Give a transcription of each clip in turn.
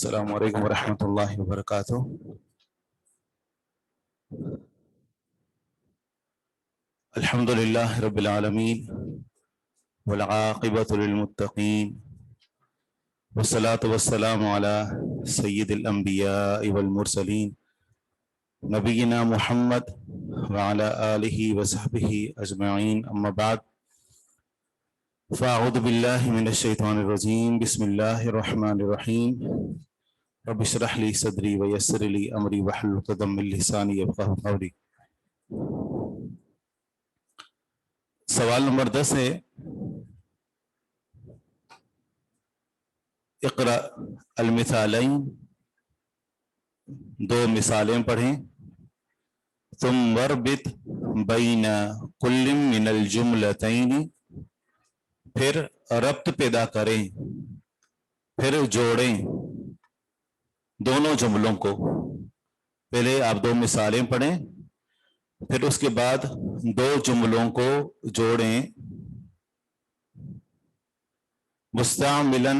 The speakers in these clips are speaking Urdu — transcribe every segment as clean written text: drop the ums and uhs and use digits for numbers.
السلام علیکم ورحمۃ اللہ وبرکاتہ۔ الحمد للہ رب العالمین والعاقبۃ للمتقین والصلاة والسلام علی سید الانبیاء والمرسلین نبینا محمد وعلی آلہ وصحبہ اجمعین، اما بعد فاعوذ باللہ من الشیطان الرجیم، بسم اللہ الرحمن الرحیم۔ رب اشرح لی صدری ویسر لی امری واحلل عقدۃ من لسانی یفقہوا قولی۔ سوال نمبر 10 ہے، اقرأ المثالین، دو مثالیں پڑھیں، ثم وربط بین کل من الجملتین، پھر ربط پیدا کریں، پھر جوڑیں دونوں جملوں کو۔ پہلے آپ دو مثالیں پڑھیں، پھر اس کے بعد دو جملوں کو جوڑیں۔ مستعملا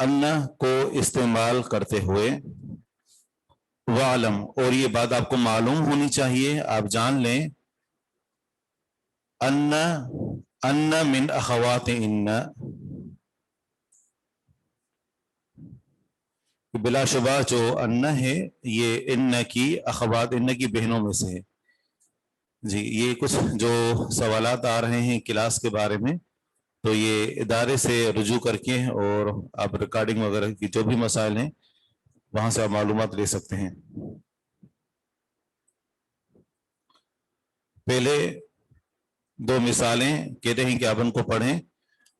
ان کو استعمال کرتے ہوئے، وعلم، اور یہ بات آپ کو معلوم ہونی چاہیے، آپ جان لیں، ان من اخوات ان، بلا شبہ جو ان ہے یہ ان کی اخوات، ان کی بہنوں میں سے ہے۔ جی، یہ کچھ جو سوالات آ رہے ہیں کلاس کے بارے میں، تو یہ ادارے سے رجوع کر کے اور آپ ریکارڈنگ وغیرہ کی جو بھی مسائل ہیں وہاں سے آپ معلومات لے سکتے ہیں۔ پہلے دو مثالیں کہتے ہیں کہ آپ ان کو پڑھیں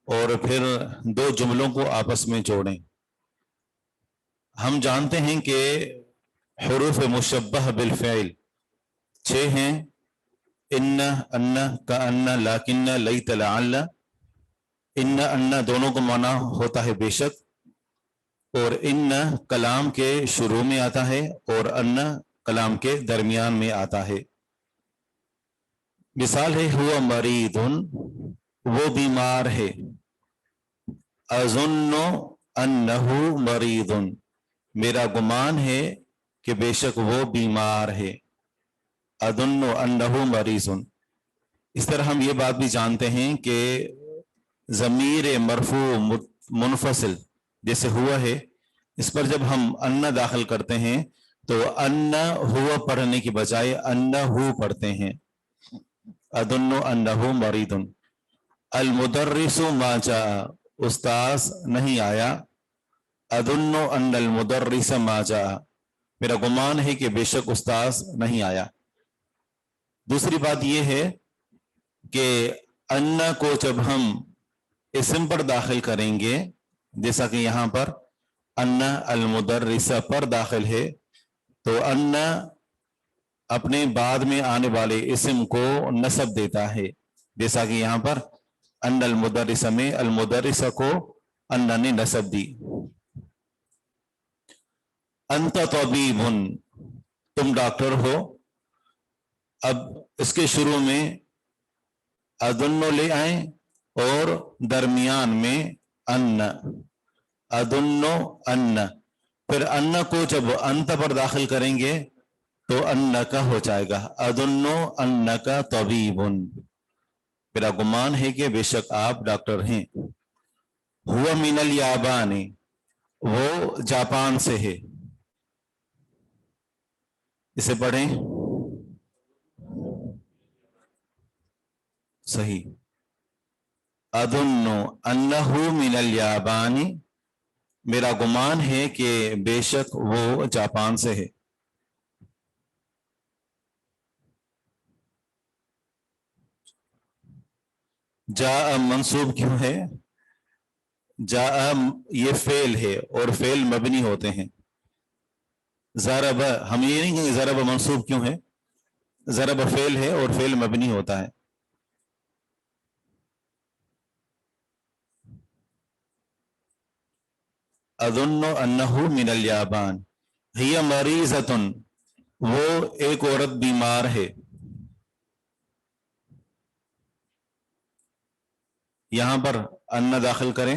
اور پھر دو جملوں کو آپس میں جوڑیں۔ ہم جانتے ہیں کہ حروف مشبہ بالفعل 6 ہیں، ان، کأن، لیکن، لیت، لعل۔ ان دونوں کو معنی ہوتا ہے بے شک، اور ان کلام کے شروع میں آتا ہے اور ان کلام کے درمیان میں آتا ہے۔ مثال ہے، ہوا مریض، وہ بیمار ہے، اظن انہ مریض، میرا گمان ہے کہ بے شک وہ بیمار ہے، اظن انہ مریض۔ اس طرح ہم یہ بات بھی جانتے ہیں کہ ضمیر مرفوع منفصل جیسے ہوا ہے، اس پر جب ہم ان داخل کرتے ہیں تو ان ہوا پڑھنے کی بجائے انہو پڑھتے ہیں، اظن انہ مریض۔ المدرس ما جاء، استاذ نہیں آیا، اظن ان المدرس ما جاء، میرا گمان ہے کہ بے شک استاذ نہیں آیا۔ دوسری بات یہ ہے کہ ان کو جب ہم اسم پر داخل کریں گے، جیسا کہ یہاں پر ان المدرس پر داخل ہے، تو ان اپنے بعد میں آنے والے اسم کو نصب دیتا ہے، جیسا کہ یہاں پر ان المدرس میں المدرس کو ان نے نصب دی۔ انت طبیب، تم ڈاکٹر ہو، اب اس کے شروع میں اظن لے آئیں اور درمیان میں ان، اظن ان، پھر ان کو جب انت پر داخل کریں گے تو ان کا ہو جائے گا، اظن انک طبیب، میرا گمان ہے کہ بے شک آپ ڈاکٹر ہیں۔ ہوا من الیابان، وہ جاپان سے ہے، اسے پڑھیں، صحیح، اظن انہ من الیابان، میرا گمان ہے کہ بے شک وہ جاپان سے ہے۔ جاء منصوب کیوں ہے؟ جاء یہ فعل ہے اور فعل مبنی ہوتے ہیں۔ ضرب، ہم یہ نہیں کہیں ضرب منصوب کیوں ہے، ضرب فعل ہے اور فعل مبنی ہوتا ہے۔ اظن انہ من الیابان، ہی مریضۃ، وہ ایک عورت بیمار ہے، یہاں پر ان داخل کریں،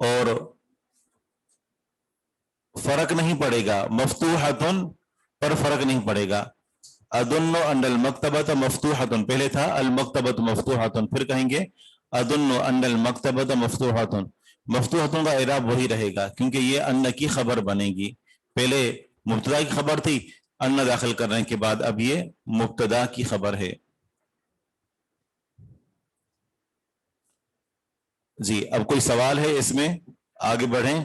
اور فرق نہیں پڑے گا، مفتوحتن پر فرق نہیں پڑے گا. اظن ان المکتبۃ مفتوحۃ، پہلے تھا المکتبۃ مفتوحۃ، پھر کہیں گے اظن ان المکتبۃ مفتوحۃ. مفتوحۃ کا اعراب وہی رہے گا کیونکہ یہ ان کی خبر بنے گی. پہلے مبتدا کی خبر تھی، ان داخل کرنے کے بعد اب یہ مبتدا کی خبر ہے. جی اب کوئی سوال ہے اس میں؟ آگے بڑھیں.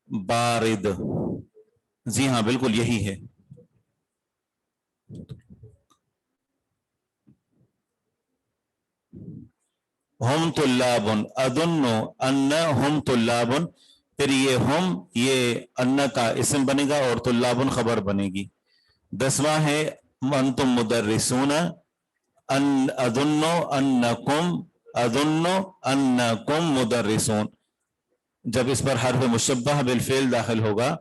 بارد، جی ہاں بالکل یہی ہے. ہم طلاب، اظن ان ہم طلاب، پھر یہ ان کا اسم بنے گا اور طلاب خبر بنے گی. 10واں ہے انتم مدرسون، ان اظن انکم مدرسون. جب اس پر حرف مشبہ بالفعل داخل ہوگا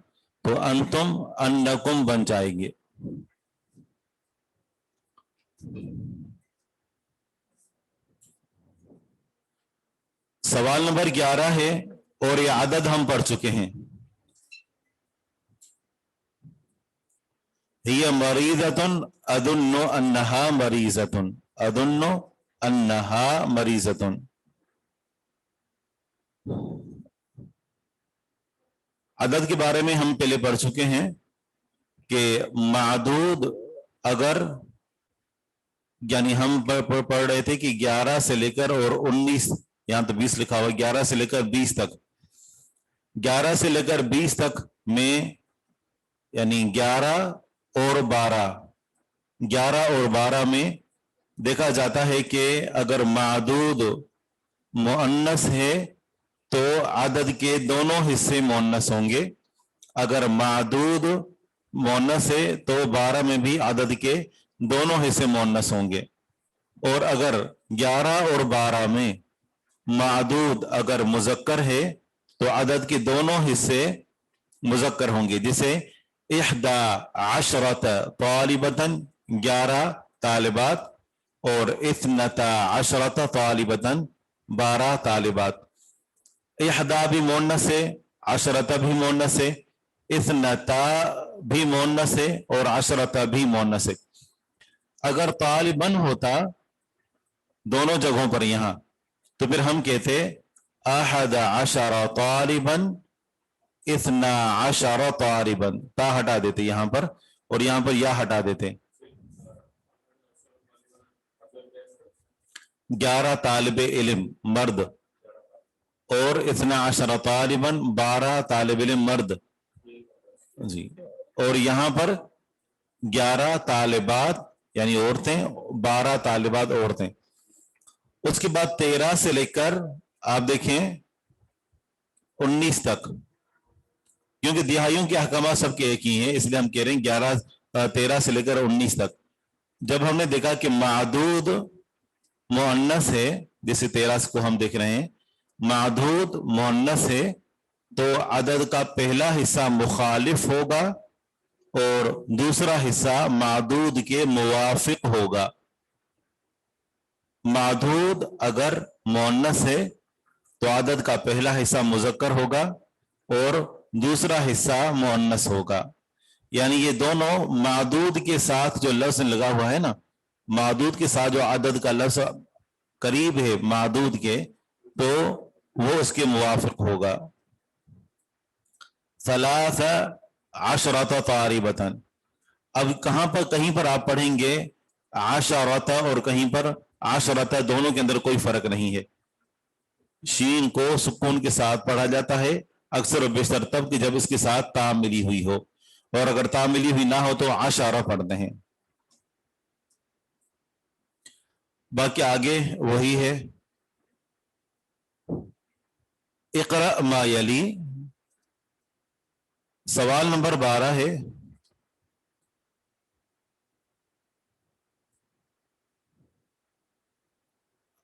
تو انتم انکم بن جائے گی. سوال نمبر 11 ہے اور یہ عدد ہم پڑھ چکے ہیں. ہی مریضۃ اظن انہا مریضۃ، اظن انہا مریضۃ. عدد کے بارے میں ہم پہلے پڑھ چکے ہیں کہ معدود اگر، یعنی ہم پڑھ رہے تھے کہ 11 سے لے کر اور 19، یہاں تو 20 لکھا ہوا، 11 سے لے کر 20 تک، 11 سے لے کر 20 تک میں یعنی 11 اور 12 میں دیکھا جاتا ہے کہ اگر معدود مؤنث ہے تو عدد کے دونوں حصے مؤنث ہوں گے. اگر معدود مؤنث ہے تو 12 میں بھی عدد کے دونوں حصے مؤنث ہوں گے. اور اگر 11 اور 12 میں معدود اگر مذکر ہے تو عدد کے دونوں حصے مذکر ہوں گے. جسے 11 طالبتاً، 11 طالبات، اور 12 طالبتاً، 12 طالبات. 11 بھی مؤنث ہے، 10 بھی مؤنث ہے، 12 بھی مؤنث ہے اور 10 بھی مؤنث ہے. اگر طالباً ہوتا دونوں جگہوں پر یہاں تو پھر ہم کہتے 11 طالباً، 12 طالباً، تا ہٹا دیتے یہاں پر اور یہاں پر یا ہٹا دیتے. 11 طالب علم مرد اور 12 طالباً، 12 طالب علم مرد. جی اور یہاں پر 11 طالبات یعنی عورتیں، 12 طالبات عورتیں. اس کے بعد 13 سے لے کر آپ دیکھیں 19 تک، کیونکہ دہائیوں کے احکامات سب کے ایک ہی ہیں اس لیے ہم کہہ رہے ہیں 13 سے لے کر 19 تک. جب ہم نے دیکھا کہ معدود مؤنث ہے، جیسے 13 کو ہم دیکھ رہے ہیں معدود مؤنث ہے تو عدد کا پہلا حصہ مخالف ہوگا اور دوسرا حصہ معدود کے موافق ہوگا. معدود اگر مؤنث ہے تو عدد کا پہلا حصہ مذکر ہوگا اور دوسرا حصہ مؤنث ہوگا. یعنی یہ دونوں معدود کے ساتھ جو لفظ لگا ہوا ہے نا، معدود کے ساتھ جو عدد کا لفظ قریب ہے معدود کے تو وہ اس کے موافق ہوگا. 13 طالبۃ، اب کہاں پر کہیں پر آپ پڑھیں گے 10 اور کہیں پر 10 دونوں کے اندر کوئی فرق نہیں ہے. شین کو سکون کے ساتھ پڑھا جاتا ہے اکثر و بیشتر تب کہ جب اس کے ساتھ تا ملی ہوئی ہو، اور اگر تا ملی ہوئی نہ ہو تو 10 پڑھتے ہیں. باقی آگے وہی ہے. اقرأ ما یلی، سوال نمبر 12 ہے.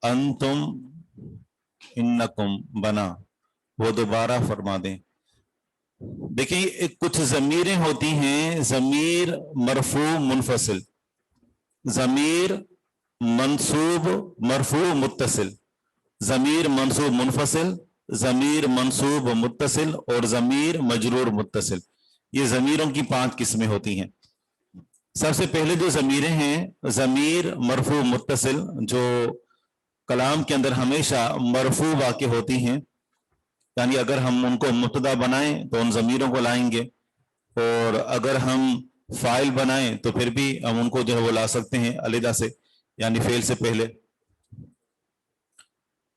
انتم، انکم بنا، وہ دوبارہ فرما دیں. دیکھیں کچھ ضمیریں ہوتی ہیں ضمیر مرفوع منفصل، ضمیر منصوب مرفوع متصل، ضمیر منصوب منفصل، ضمیر منصوب متصل اور ضمیر مجرور متصل. یہ ضمیروں کی 5 قسمیں ہوتی ہیں. سب سے پہلے جو ضمیریں ہیں ضمیر مرفوع متصل، جو کلام کے اندر ہمیشہ مرفوع واقع ہوتی ہیں، یعنی اگر ہم ان کو مبتدا بنائیں تو ان ضمیروں کو لائیں گے، اور اگر ہم فاعل بنائیں تو پھر بھی ہم ان کو جو ہے وہ لا سکتے ہیں علیحدہ سے، یعنی فعل سے پہلے.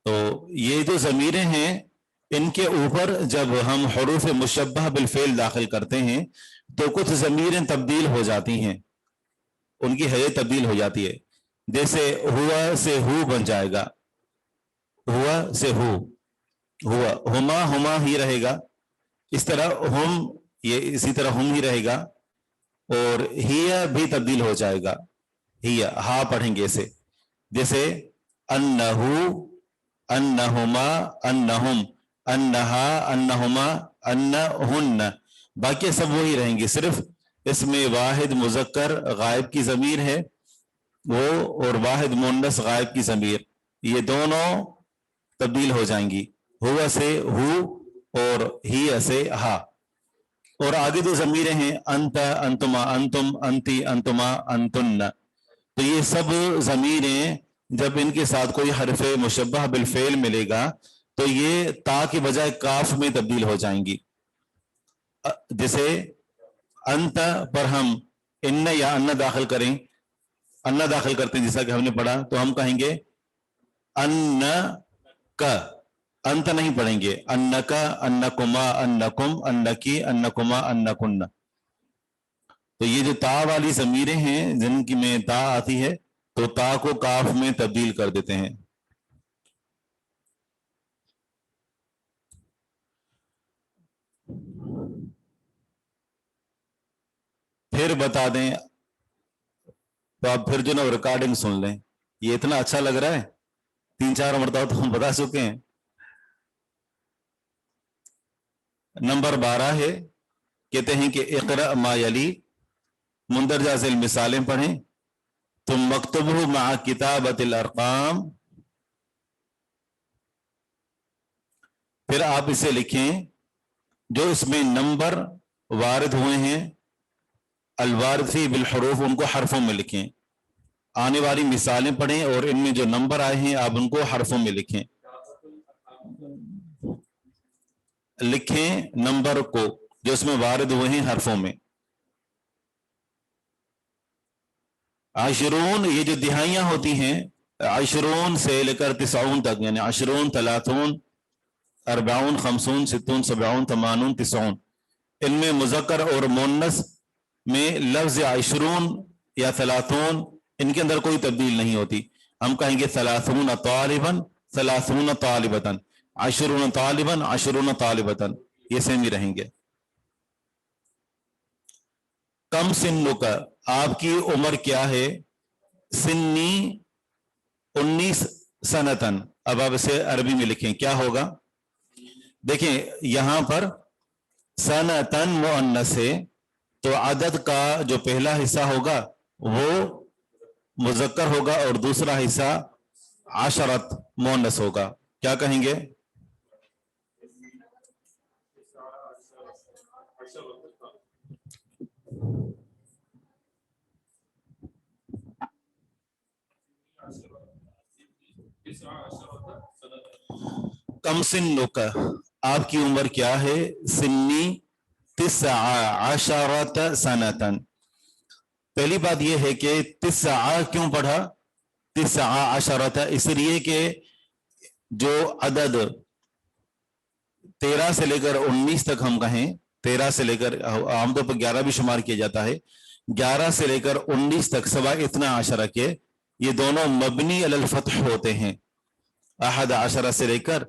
تو یہ جو ضمیریں ہیں ان کے اوپر جب ہم حروف مشبہ بالفعل داخل کرتے ہیں تو کچھ ضمیریں تبدیل ہو جاتی ہیں، ان کی حیثیت تبدیل ہو جاتی ہے. جیسے ہوا سے ہو بن جائے گا، ہوا سے ہو، ہوا، ہما ہما ہی رہے گا. اس طرح ہم، یہ اسی طرح ہم ہی رہے گا، اور ہیا بھی تبدیل ہو جائے گا، ہیا، ہا پڑھیں گے اسے. جیسے انہو، انہما، انہم، انہا، انہما، انہن، باقی سب وہی رہیں گے، صرف اس میں واحد مذکر غائب کی ضمیر ہے وہ، اور واحد مؤنث غائب کی ضمیر، یہ دونوں تبدیل ہو جائیں گی، ہوا سے ہو اور ہی سے ہا. اور آگے جو ضمیریں ہیں انت، انتما، انتم، انتی، انتما، انتن، تو یہ سب ضمیریں جب ان کے ساتھ کوئی حرف مشبہ بالفعل ملے گا تو یہ تا کے بجائے کاف میں تبدیل ہو جائیں گی. جیسے انت پر ہم ان یا ان داخل کریں، ان داخل کرتے ہیں جیسا کہ ہم نے پڑھا، تو ہم کہیں گے ان کا، انت نہیں پڑھیں گے، انکا، انکما، انکم، انکی، انکما، انکن. تو یہ جو تا والی ضمیریں ہیں جن کی میں تا آتی ہے تو تا کو کاف میں تبدیل کر دیتے ہیں. پھر بتا دیں تو آپ پھر جو نا ریکارڈنگ سن لیں، یہ اتنا اچھا لگ رہا ہے، 3-4 مرتبہ تو ہم بتا چکے ہیں. نمبر 12 ہے، کہتے ہیں کہ اقرأ ما یلی، مندرجہ ذیل مثالیں پڑھیں. تم مکتوبہ مع کتابۃ الارقام، پھر آپ اسے لکھیں جو اس میں نمبر وارد ہوئے ہیں، الوارد فی بالحروف، ان کو حرفوں میں لکھیں. آنے والی مثالیں پڑھیں اور ان میں جو نمبر آئے ہیں آپ ان کو حرفوں میں لکھیں. لکھیں نمبر کو جو اس میں وارد ہوئے ہیں حرفوں میں. عشرون، یہ جو دہائیاں ہوتی ہیں، عشرون سے لے کر 90 تک، یعنی عشرون، 30، 40، 50، 60، 70، 80، 90، ان میں مذکر اور مؤنث میں لفظ عشرون یا 30 ان کے اندر کوئی تبدیل نہیں ہوتی. ہم کہیں گے 30 طالباً، 30 طالبتاً، 20 طالباً، 20 طالبتاً، یہ سیم ہی رہیں گے. کم سنک، آپ کی عمر کیا ہے؟ سنی 19 سنتن، اب آپ اسے عربی میں لکھیں کیا ہوگا؟ دیکھیں یہاں پر سنتن مؤنث ہے تو عدد کا جو پہلا حصہ ہوگا وہ مذکر ہوگا اور دوسرا حصہ عشرت مؤنث ہوگا. کیا کہیں گے؟ کم سنک، آپ کی عمر کیا ہے؟ سنی 19 سنتن. پہلی بات یہ ہے کہ 9 کیوں پڑھا 19، اس لیے کہ جو عدد 13 سے لے کر 19 تک ہم کہیں، 13 سے لے کر عام طور پر 11 بھی شمار کیا جاتا ہے، 11 سے لے کر 19 تک سوا 12 کے یہ دونوں مبنی علی الفتح ہوتے ہیں. 11 سے لے کر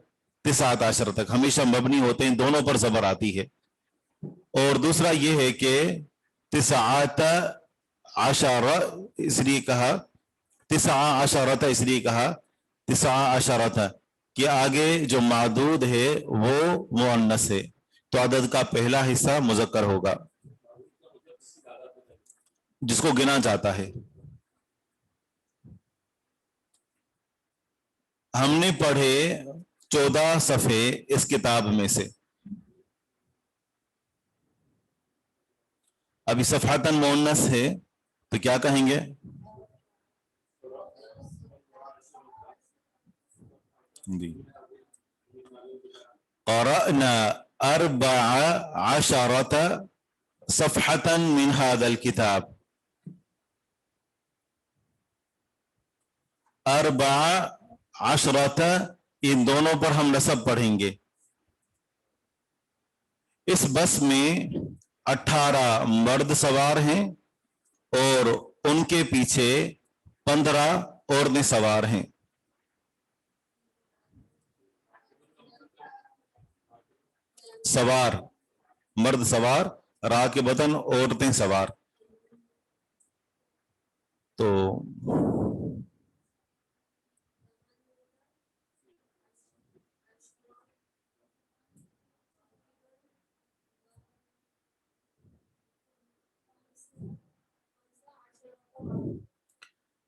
19 تک ہمیشہ مبنی ہوتے ہیں، دونوں پر زبر آتی ہے. اور دوسرا یہ ہے کہ 19 اس لیے کہا 19 اس لیے کہا 19 کہ آگے جو معدود ہے وہ مؤنث ہے تو عدد کا پہلا حصہ مذکر ہوگا جس کو گنا جاتا ہے. ہم نے پڑھے 14 صفحے اس کتاب میں سے. ابھی صفحتاً مؤنث ہے تو کیا کہیں گے؟ جی قرأنا 14 صفحة من هذا الكتاب. 14 ان دونوں پر ہم نصب پڑھیں گے. اس بس میں 18 مرد سوار ہیں اور ان کے پیچھے 15 عورتیں سوار ہیں. سوار مرد سوار، راکبتن عورتیں سوار. تو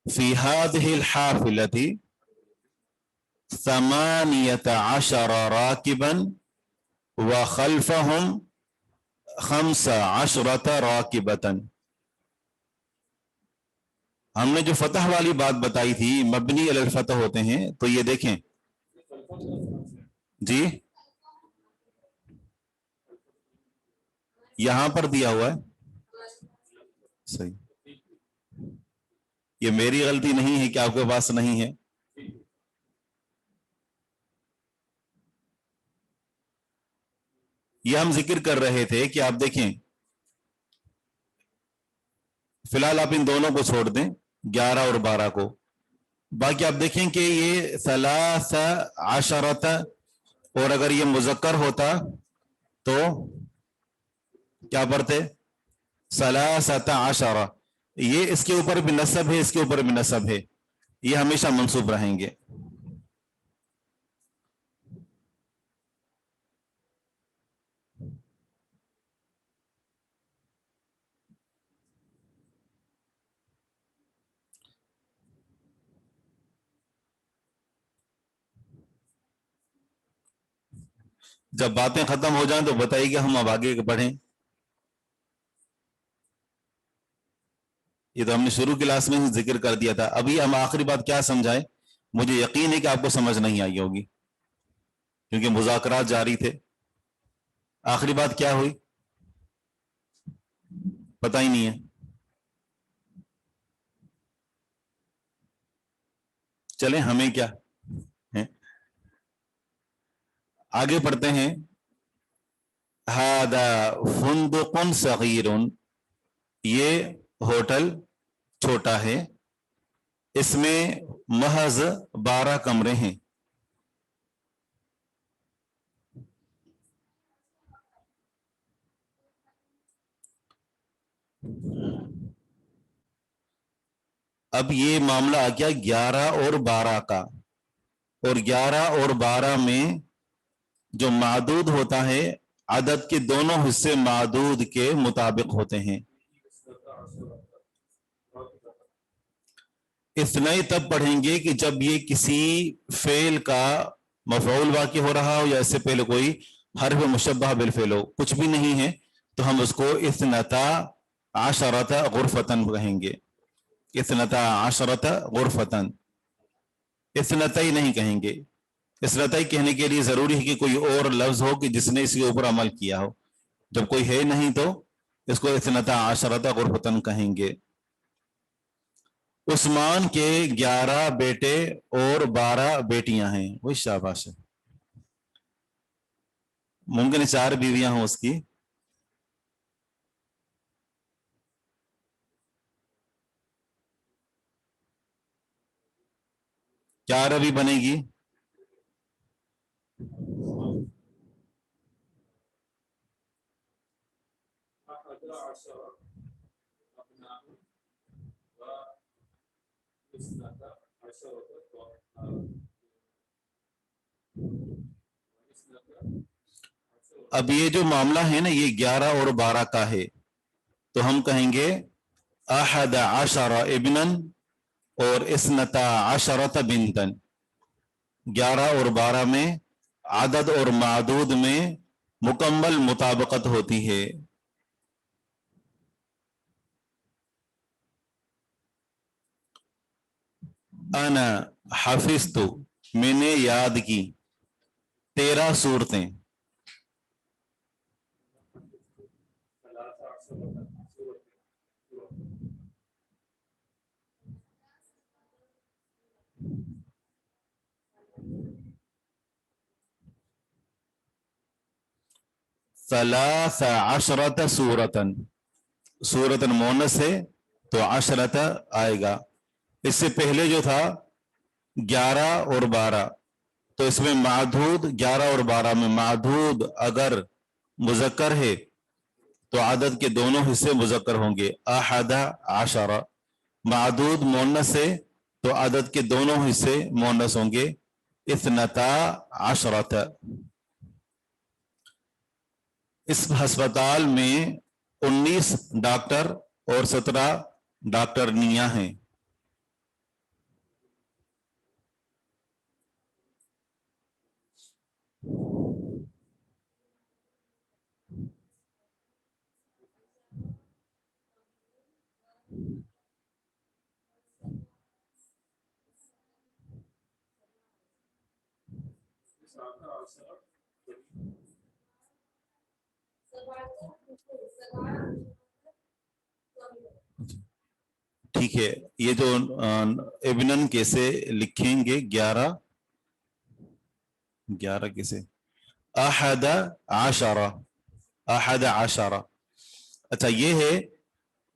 فی هذه الحافلة 18 راکبا وخلفهم 15 راکبتا. ہم نے جو فتح والی بات بتائی تھی مبنی علی الفتح ہوتے ہیں تو یہ دیکھیں جی یہاں پر دیا ہوا ہے صحیح. یہ میری غلطی نہیں ہے کہ آپ کے پاس نہیں ہے. یہ ہم ذکر کر رہے تھے کہ آپ دیکھیں فی الحال آپ ان دونوں کو چھوڑ دیں 11 اور 12 کو. باقی آپ دیکھیں کہ یہ 13 اور اگر یہ مذکر ہوتا تو کیا پڑھتے 13. یہ اس کے اوپر بھی نصب ہے اس کے اوپر بھی نصب ہے یہ ہمیشہ منصوب رہیں گے. جب باتیں ختم ہو جائیں تو بتائیے کہ ہم اب آگے بڑھیں. یہ تو ہم نے شروع کلاس میں ہی ذکر کر دیا تھا. ابھی ہم آخری بات کیا سمجھائیں؟ مجھے یقین ہے کہ آپ کو سمجھ نہیں آئی ہوگی کیونکہ مذاکرات جاری تھے. آخری بات کیا ہوئی پتہ ہی نہیں ہے. چلیں ہمیں کیا ہے؟ آگے پڑھتے ہیں. ہذا فندق صغیر یہ ہوٹل چھوٹا ہے اس میں محض 12 کمرے ہیں. اب یہ معاملہ آ گیا 11 اور 12 کا اور 11 اور 12 میں جو معدود ہوتا ہے عدد کے دونوں حصے معدود کے مطابق ہوتے ہیں. اثنائی تب پڑھیں گے کہ جب یہ کسی فعل کا مفعول واقع ہو رہا ہو یا اس سے پہلے کوئی حرف مشبہ بالفعل ہو. کچھ بھی نہیں ہے تو ہم اس کو اثنتا عشرۃ غرفتن کہیں گے. اثنتا عشرۃ غرفتن اثنتائی نہیں کہیں گے. اثنتائی کہنے کے لیے ضروری ہے کہ کوئی اور لفظ ہو کہ جس نے اس کے اوپر عمل کیا ہو. جب کوئی ہے نہیں تو اس کو اثنتا عشرۃ غرفتن کہیں گے. عثمان کے 11 بیٹے اور 12 بیٹیاں ہیں. وہی شاباش ہے. ممکن 4 بیویاں ہوں اس کی. کیا عربی بنے گی؟ اب یہ جو معاملہ ہے نا یہ 11 اور 12 کا ہے، تو ہم کہیں گے احد عشر ابنن اور اثنتا عشرت بنتن، 11 اور 12 میں عدد اور معدود میں مکمل مطابقت ہوتی ہے۔ انا حفظت، میں نے یاد کی 13 صورتیں، ثلاث عشرت سورتن، سورتن مونس ہے تو عشرت آئے گا۔ اس سے پہلے جو تھا 11 اور 12، تو اس میں معدود 11 اور 12 میں معدود اگر مذکر ہے تو عدد کے دونوں حصے مذکر ہوں گے، احد عشر، معدود مونس ہے تو عدد کے دونوں حصے مونس ہوں گے، اثنتا عشرت۔ اس ہسپتال میں 19 ڈاکٹر اور 17 ڈاکٹرنیاں ہیں۔ ٹھیک ہے، یہ جو ابنن کیسے لکھیں گے، 11 کیسے، احد عشرہ، احد عشرہ، اچھا یہ ہے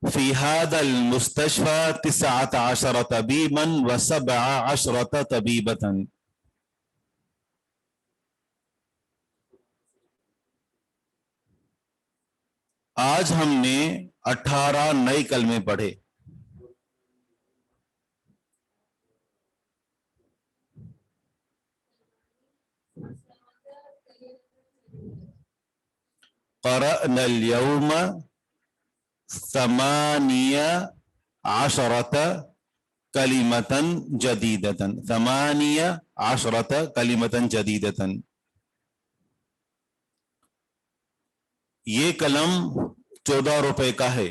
فی هذا المستشفى 19 طبیبا و17 طبیبة، آج ہم نے 18 نئے کلمے پڑھے۔ قرأنا اليوم 18 كلمة جديدة، 18 كلمة جديدة، یہ قلم 14 روپے کا ہے۔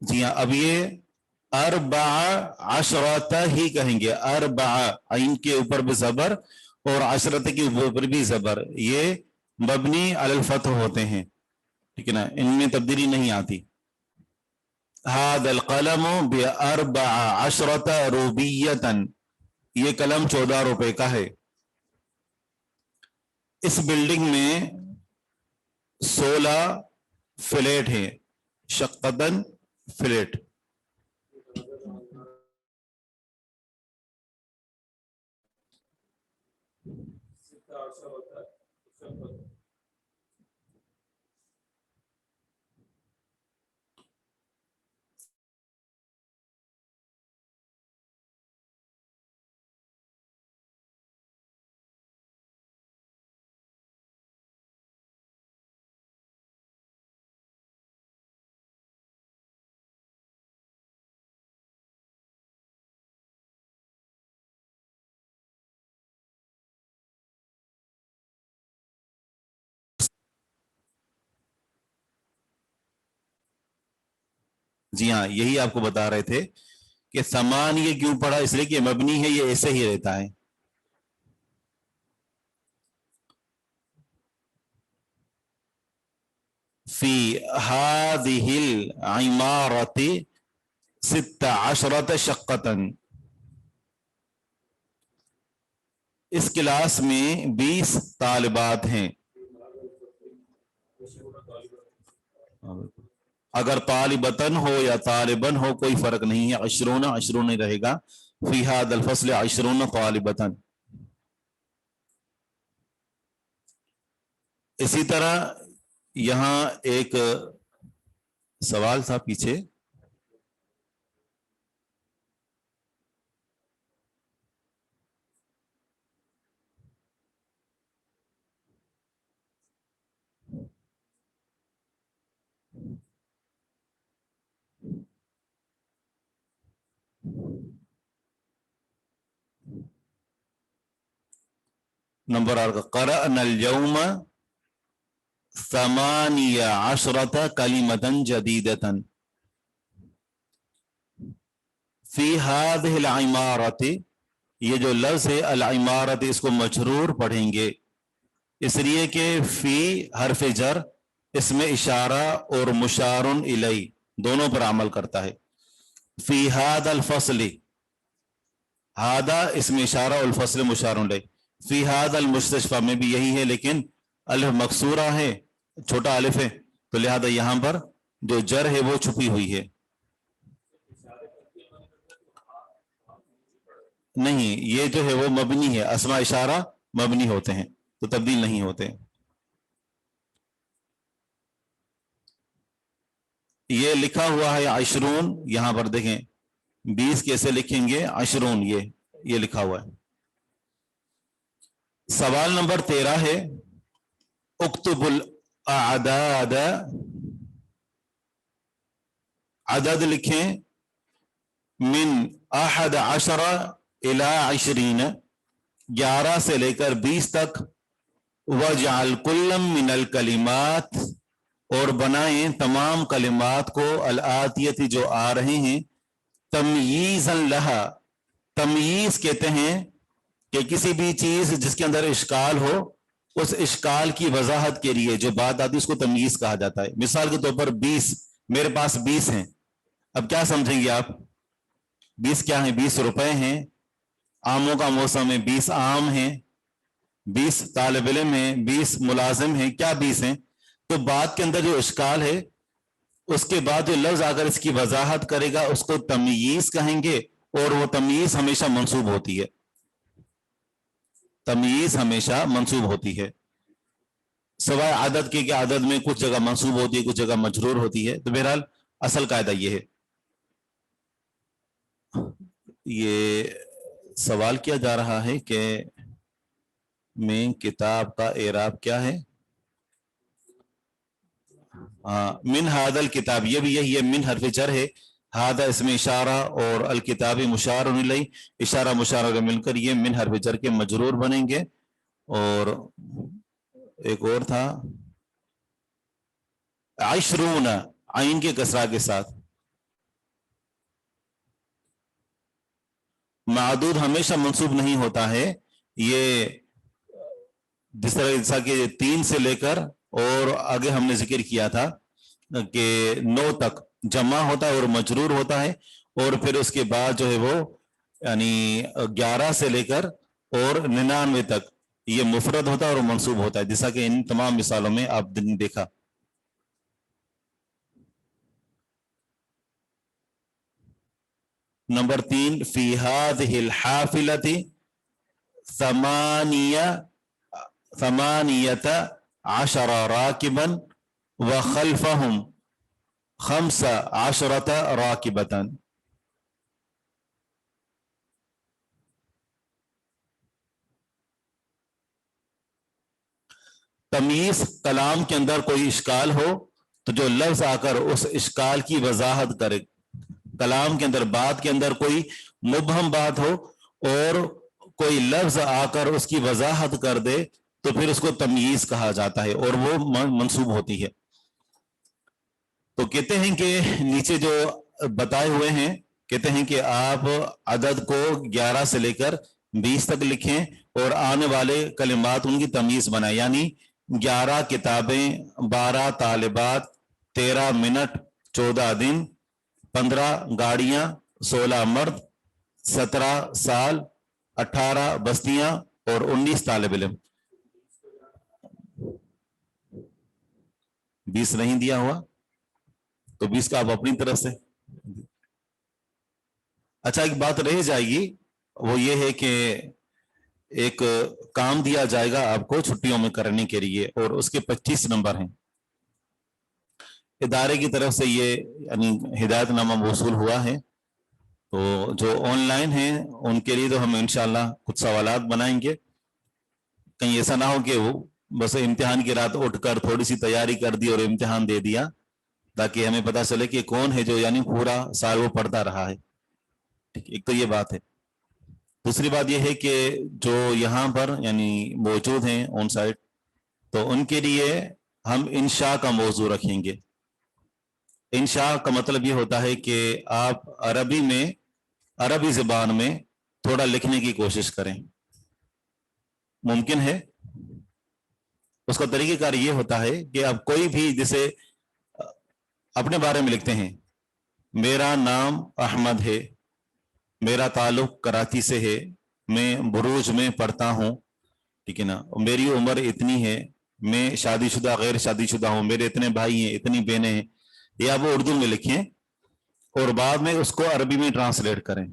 جی ہاں، اب یہ 14 ہی کہیں گے، 4 عین کے اوپر بھی زبر اور عشرت کے اوپر بھی زبر، یہ مبنی علی الفتح ہوتے ہیں، ٹھیک ہے نا، ان میں تبدیلی نہیں آتی۔ هذا القلم ب14 روبیۃ، یہ قلم 14 روپے کا ہے۔ اس بلڈنگ میں 16 فلیٹ ہیں، شقتن فلیٹ۔ جی ہاں، یہی آپ کو بتا رہے تھے کہ سامان یہ کیوں پڑھا، اس لیے کہ مبنی ہے، یہ ایسے ہی رہتا ہے۔ فی هذه العمارة 16 شقة، اس کلاس میں 20 طالبات ہیں۔ اگر طالبتن ہو یا طالبن ہو کوئی فرق نہیں ہے، 20 نہیں رہے گا، فی هذا الفصل 20 طالبتن۔ اسی طرح یہاں ایک سوال تھا پیچھے. نمبر آر کا قرأنا اليوم 18 کلمة جدیدة فی هذه العمارة. یہ جو لفظ ہے العمارت، اس کو مجرور پڑھیں گے اس لیے کہ فی حرف جر اس میں اشارہ اور مشار الیہ دونوں پر عمل کرتا ہے. فی ھذا الفصل، ھذا اس میں اشارہ، الفصل مشار الیہ. فی ھذا المستشفى میں بھی یہی ہے، لیکن الف مکسورہ ہے، چھوٹا الف ہے، تو لہذا یہاں پر جو جر ہے وہ چھپی ہوئی ہے. نہیں، یہ جو ہے وہ مبنی ہے، اسماء اشارہ مبنی ہوتے ہیں تو تبدیل نہیں ہوتے. یہ لکھا ہوا ہے عشرون، یہاں پر دیکھیں 20 کیسے لکھیں گے، عشرون یہ لکھا ہوا ہے. سوال نمبر 13 ہے اکتب الاعداد، عدد لکھیں من 11 الى 20، 11 سے لے کر 20 تک. وَجْعَلْ كُلًّا مِنَ الْكَلِمَاتِ، اور بنائیں تمام کلمات کو، الآتیتی جو آ رہے ہیں، تمییزاً لہا، تمییز کہتے ہیں کہ کسی بھی چیز جس کے اندر اشکال ہو، اس اشکال کی وضاحت کے لیے جو بات آتی ہے اس کو تمییز کہا جاتا ہے. مثال کے طور پر 20، میرے پاس 20 ہیں، اب کیا سمجھیں گے آپ؟ 20 کیا ہیں؟ 20 روپے ہیں، آموں کا موسم ہے، 20 آم ہیں، 20 طالب علم ہیں، 20 ملازم ہیں. کیا 20 ہیں؟ تو بات کے اندر جو اشکال ہے اس کے بعد جو لفظ آ کر اس کی وضاحت کرے گا اس کو تمییز کہیں گے، اور وہ تمییز ہمیشہ منصوب ہوتی ہے، تمییز ہمیشہ منصوب ہوتی ہے، سوائے عدد کے کہ عدد میں کچھ جگہ منصوب ہوتی ہے، کچھ جگہ مجرور ہوتی ہے. تو بہرحال اصل قاعدہ یہ ہے. یہ سوال کیا جا رہا ہے کہ میں کتاب کا اعراب کیا ہے؟ من ھذا الکتاب، یہ بھی یہی ہے، من حرف جر ہے، ھذا اس میں اشارہ اور الکتاب مشار الیہ، اشارہ مشار مل کر یہ من حرف جر کے مجرور بنیں گے. اور ایک اور تھا عشرون، عین کے کسرہ کے ساتھ. معدود ہمیشہ منصوب نہیں ہوتا ہے، یہ جس طرح جیسا کہ 3 سے لے کر اور آگے ہم نے ذکر کیا تھا کہ 9 تک جمع ہوتا ہے اور مجرور ہوتا ہے، اور پھر اس کے بعد جو ہے وہ یعنی 11 سے لے کر اور 99 تک یہ مفرد ہوتا ہے اور منصوب ہوتا ہے، جیسا کہ ان تمام مثالوں میں آپ نے دیکھا. نمبر 3 فی هذه الحافلة 18 راکبا وخلفهم 15 راکبة. تمیز کلام کے اندر کوئی اشکال ہو تو جو لفظ آ کر اس اشکال کی وضاحت کرے، کلام کے اندر بات کے اندر کوئی مبہم بات ہو اور کوئی لفظ آ کر اس کی وضاحت کر دے تو پھر اس کو تمییز کہا جاتا ہے اور وہ منصوب ہوتی ہے. تو کہتے ہیں کہ نیچے جو بتائے ہوئے ہیں، کہتے ہیں کہ آپ عدد کو 11 سے لے کر 20 تک لکھیں اور آنے والے کلمات ان کی تمییز بنائیں، یعنی 11 کتابیں، 12 طالبات، 13 منٹ، 14 دن، 15 گاڑیاں، 16 مرد، 17 سال، 18 بستیاں اور 19 طالب علم. 20 نہیں دیا ہوا تو 20 کا آپ اپنی طرف سے. اچھا، ایک بات رہ جائے گی، وہ یہ ہے کہ ایک کام دیا جائے گا آپ کو چھٹیوں میں کرنے کے لیے، اور اس کے 25 نمبر ہیں. ادارے کی طرف سے یہ یعنی ہدایت نامہ موصول ہوا ہے. تو جو آن لائن ہیں ان کے لیے تو ہم انشاءاللہ کچھ سوالات بنائیں گے. کہیں ایسا نہ ہو کہ وہ بس امتحان کی رات اٹھ کر تھوڑی سی تیاری کر دی اور امتحان دے دیا, تاکہ ہمیں پتہ چلے کہ کون ہے جو یعنی پورا سال وہ پڑھتا رہا ہے. ٹھیک, ایک تو یہ بات ہے. دوسری بات یہ ہے کہ جو یہاں پر یعنی موجود ہیں آن سائٹ, تو ان کے لیے ہم انشاء کا موضوع رکھیں گے. انشاء کا مطلب یہ ہوتا ہے کہ آپ عربی زبان میں تھوڑا لکھنے کی کوشش کریں. ممکن ہے. اس کا طریقہ کار یہ ہوتا ہے کہ آپ کوئی بھی جیسے اپنے بارے میں لکھتے ہیں, میرا نام احمد ہے, میرا تعلق کراچی سے ہے, میں بروج میں پڑھتا ہوں, ٹھیک ہے نا, میری عمر اتنی ہے, میں شادی شدہ غیر شادی شدہ ہوں, میرے اتنے بھائی ہیں, اتنی بہنیں ہیں. یہ آپ اردو میں لکھیں اور بعد میں اس کو عربی میں ٹرانسلیٹ کریں.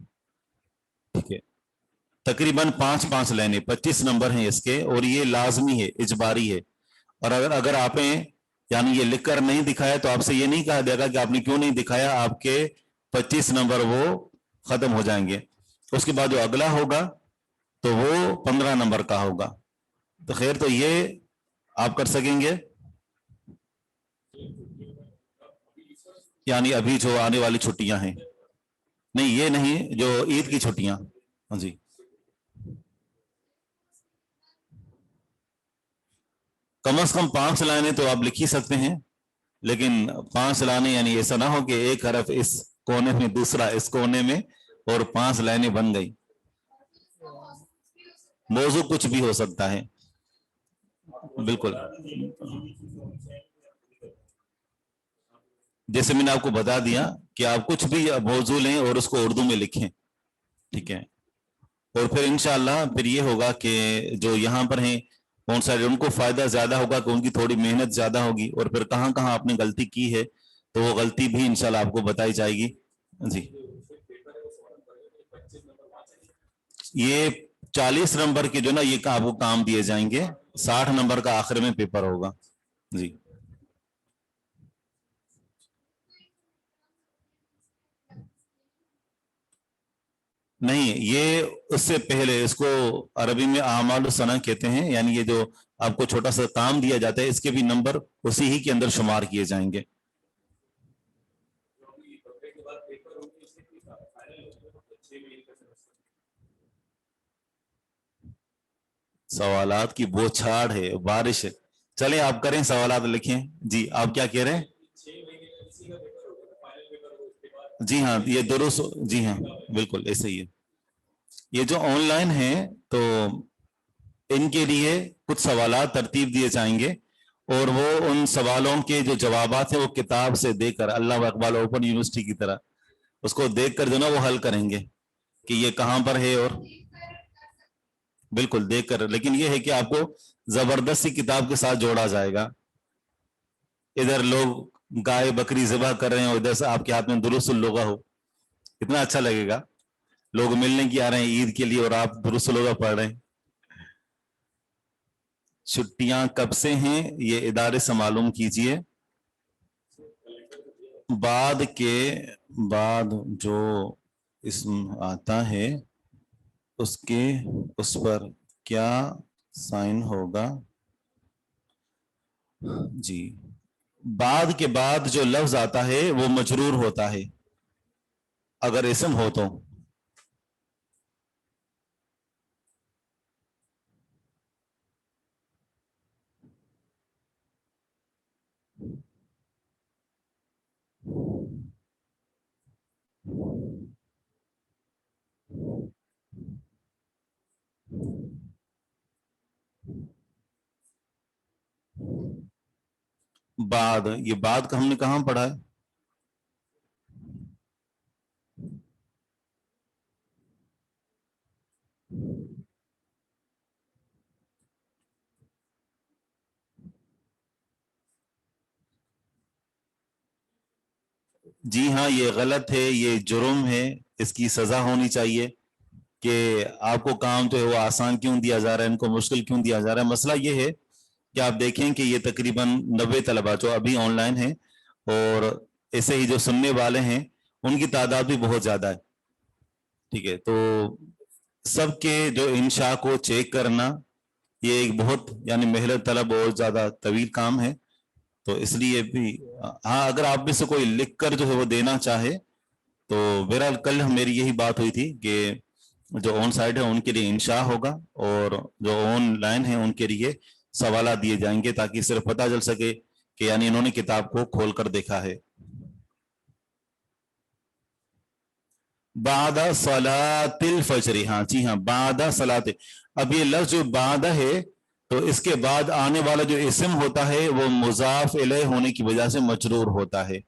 ٹھیک ہے, تقریباً 5 لائنیں 25 نمبر ہیں اس کے, اور یہ لازمی ہے, اجباری ہے. اور اگر آپ نے یعنی یہ لکھ کر نہیں دکھایا تو آپ سے یہ نہیں کہا جائے گا کہ آپ نے کیوں نہیں دکھایا, آپ کے 25 نمبر وہ ختم ہو جائیں گے. اس کے بعد جو اگلا ہوگا تو وہ 15 نمبر کا ہوگا. تو خیر, تو یہ آپ کر سکیں گے. یعنی ابھی جو آنے والی چھٹیاں ہیں, نہیں یہ نہیں, جو عید کی چھٹیاں. ہاں جی, کم از کم 5 لائنیں تو آپ لکھ ہی سکتے ہیں, لیکن 5 لائنیں یعنی ایسا نہ ہو کہ ایک حرف اس کونے میں دوسرا اس کونے میں اور 5 لائنیں بن گئی. موضوع کچھ بھی ہو سکتا ہے. بالکل, جیسے میں نے آپ کو بتا دیا کہ آپ کچھ بھی موضوع لیں اور اس کو اردو میں لکھیں. ٹھیک ہے, اور پھر انشاءاللہ پھر یہ ہوگا کہ جو یہاں پر ہیں کون سا ان کو فائدہ زیادہ ہوگا کہ ان کی تھوڑی محنت زیادہ ہوگی, اور پھر کہاں کہاں آپ نے غلطی کی ہے تو وہ غلطی بھی انشاءاللہ آپ کو بتائی جائے گی. جی, یہ 40 نمبر کے جو نا یہ آپ کو کام دیے جائیں گے, 60 نمبر کا آخر میں پیپر ہوگا. جی, نہیں یہ اس سے پہلے, اس کو عربی میں اعمال السنہ کہتے ہیں, یعنی یہ جو آپ کو چھوٹا سا کام دیا جاتا ہے اس کے بھی نمبر اسی ہی کے اندر شمار کیے جائیں گے. سوالات کی بوچھاڑ ہے, بارش ہے. چلیں آپ کریں, سوالات لکھیں. جی, آپ کیا کہہ رہے ہیں؟ جی ہاں, یہ درست, جی ہاں بالکل ایسے ہی ہے. یہ جو آن لائن ہے تو ان کے لیے کچھ سوالات ترتیب دیے جائیں گے, اور وہ ان سوالوں کے جو جوابات ہیں وہ کتاب سے دے کر, علامہ اقبال اوپن یونیورسٹی کی طرح اس کو دیکھ کر جو نا وہ حل کریں گے کہ یہ کہاں پر ہے, اور بالکل دیکھ کر. لیکن یہ ہے کہ آپ کو زبردستی کتاب کے ساتھ جوڑا جائے گا. ادھر لوگ گائے بکری ذبح کر رہے ہیں اور ادھر سے آپ کے ہاتھ میں درست اللغہ ہو, کتنا اچھا لگے گا. لوگ ملنے کی آ رہے ہیں عید کے لیے اور آپ درست اللغہ پڑھ رہے ہیں. چھٹیاں کب سے ہیں یہ ادارے سے معلوم کیجئے. بعد کے بعد جو اسم آتا ہے اس کے اس پر کیا سائن ہوگا. جی, بعد کے بعد جو لفظ آتا ہے وہ مجرور ہوتا ہے اگر اسم ہو تو. بعد, یہ بعد کا ہم نے کہاں پڑھا ہے؟ جی ہاں, یہ غلط ہے, یہ جرم ہے, اس کی سزا ہونی چاہیے. کہ آپ کو کام جو ہے وہ آسان کیوں دیا جا رہا ہے, ان کو مشکل کیوں دیا جا رہا ہے. مسئلہ یہ ہے کہ آپ دیکھیں کہ یہ تقریباً 90 طلبہ جو ابھی آن لائن ہیں اور ایسے ہی جو سننے والے ہیں ان کی تعداد بھی بہت زیادہ ہے. ٹھیک ہے, تو سب کے جو انشاء کو چیک کرنا یہ ایک بہت یعنی محنت طلب اور زیادہ طویل کام ہے. تو اس لیے بھی ہاں, اگر آپ میں سے کوئی لکھ کر جو ہے وہ دینا چاہے تو بہرحال کل میری یہی بات ہوئی تھی کہ جو آن سائٹ ہے ان کے لیے انشاء ہوگا اور جو آن لائن ہے ان کے لیے سوالات دیے جائیں گے تاکہ صرف پتہ چل سکے کہ یعنی انہوں نے کتاب کو کھول کر دیکھا ہے. بعد صلاۃ الفجر, ہاں جی ہاں, بعد صلاۃ. اب یہ لفظ جو بعد ہے تو اس کے بعد آنے والا جو اسم ہوتا ہے وہ مضاف الیہ ہونے کی وجہ سے مجرور ہوتا ہے.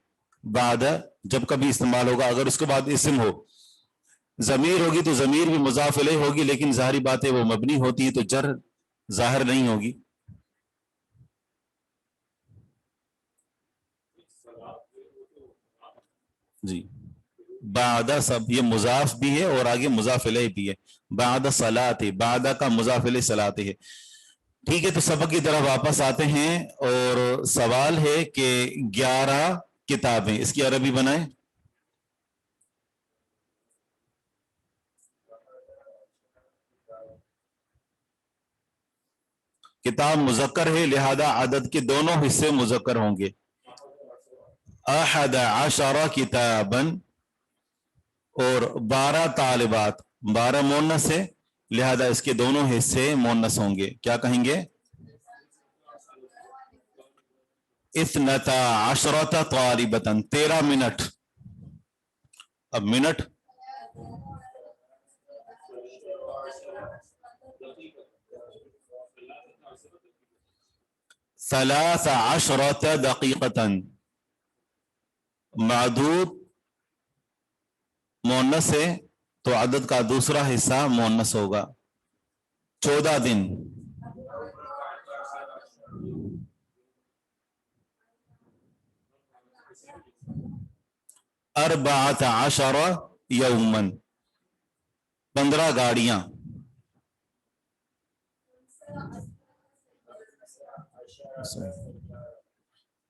بعد جب کبھی استعمال ہوگا اگر اس کے بعد اسم ہو, ضمیر ہوگی تو ضمیر بھی مضاف الیہ ہوگی, لیکن ظاہری بات ہے وہ مبنی ہوتی ہے تو جر ظاہر نہیں ہوگی. جی, بعد سب یہ مضاف بھی ہے اور آگے مضاف الیہ بھی ہے. بعد صلاۃ, بعد کا مضاف الیہ صلاۃ ہے. ٹھیک ہے, تو سبق کی طرف واپس آتے ہیں اور سوال ہے کہ 11 کتابیں اس کی عربی بنائیں. کتاب مذکر ہے لہذا عدد کے دونوں حصے مذکر ہوں گے. احد عشر کتابا, اور 12 طالبات, 12 مونس ہے لہذا اس کے دونوں حصے مونس ہوں گے. کیا کہیں گے؟ اثنتا عشرت طالبتن, 13 منٹ. اب منٹ ثلاث عشرت دقیقتن, معدود مونس ہے تو عدد کا دوسرا حصہ مونس ہوگا. 14 دن. اربعۃ عشر یومن, 15 گاڑیاں.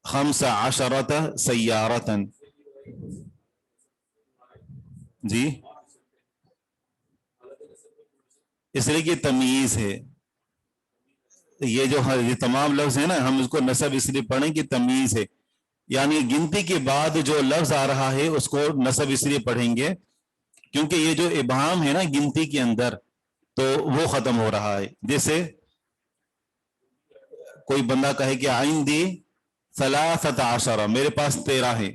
خمس عشرۃ سیارتن, جی اس لیے کہ تمییز ہے. یہ جو یہ تمام لفظ ہیں نا ہم اس کو نصب اس لیے پڑھیں کہ تمییز ہے, یعنی گنتی کے بعد جو لفظ آ رہا ہے اس کو نصب اس لیے پڑھیں گے کیونکہ یہ جو ابہام ہے نا گنتی کے اندر تو وہ ختم ہو رہا ہے. جیسے کوئی بندہ کہے کہ عندی ثلاثۃ عشر, میرے پاس 13 ہیں.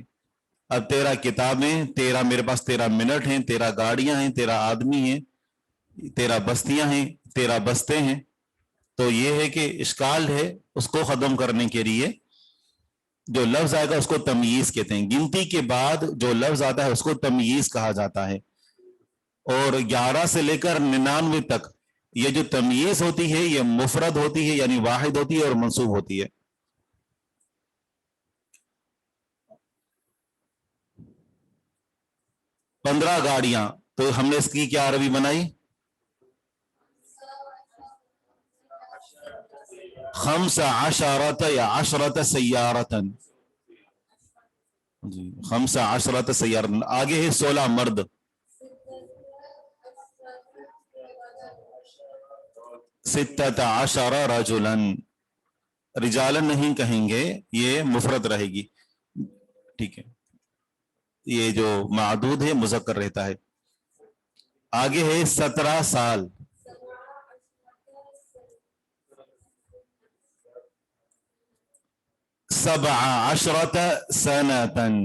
اب 13 کتابیں, 13 میرے پاس 13 منٹ ہیں, 13 گاڑیاں ہیں, 13 آدمی ہیں, 13 بستیاں ہیں, 13 بستے ہیں. تو یہ ہے کہ اشکال ہے, اس کو ختم کرنے کے لیے جو لفظ آئے گا اس کو تمییز کہتے ہیں. گنتی کے بعد جو لفظ آتا ہے اس کو تمییز کہا جاتا ہے. اور 11 سے لے کر 99 تک یہ جو تمییز ہوتی ہے یہ مفرد ہوتی ہے یعنی واحد ہوتی ہے اور منصوب ہوتی ہے. پندرہ گاڑیاں, تو ہم نے اس کی کیا عربی بنائی؟ خمس عشرت یا عشرت سیارتن, جی خمس عشرت سیارتن. آگے ہے 16 مرد. ستۃ عشر رجلا, رجالن نہیں کہیں گے, یہ مفرد رہے گی. ٹھیک ہے, یہ جو معدود ہے مذکر رہتا ہے. آگے ہے 17 سال. سبع عشرت سنتن,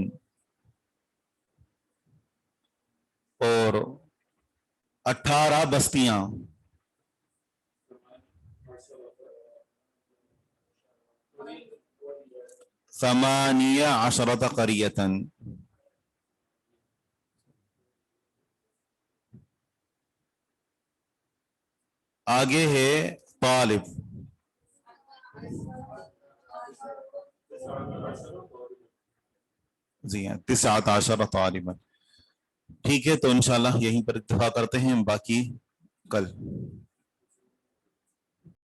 اور 18 بستیاں. ثمانیہ عشرت قریتن, آگے ہے طالب. جی ہاں 19 طالبا. ٹھیک ہے, تو انشاءاللہ یہیں پر اتفاق کرتے ہیں, باقی کل.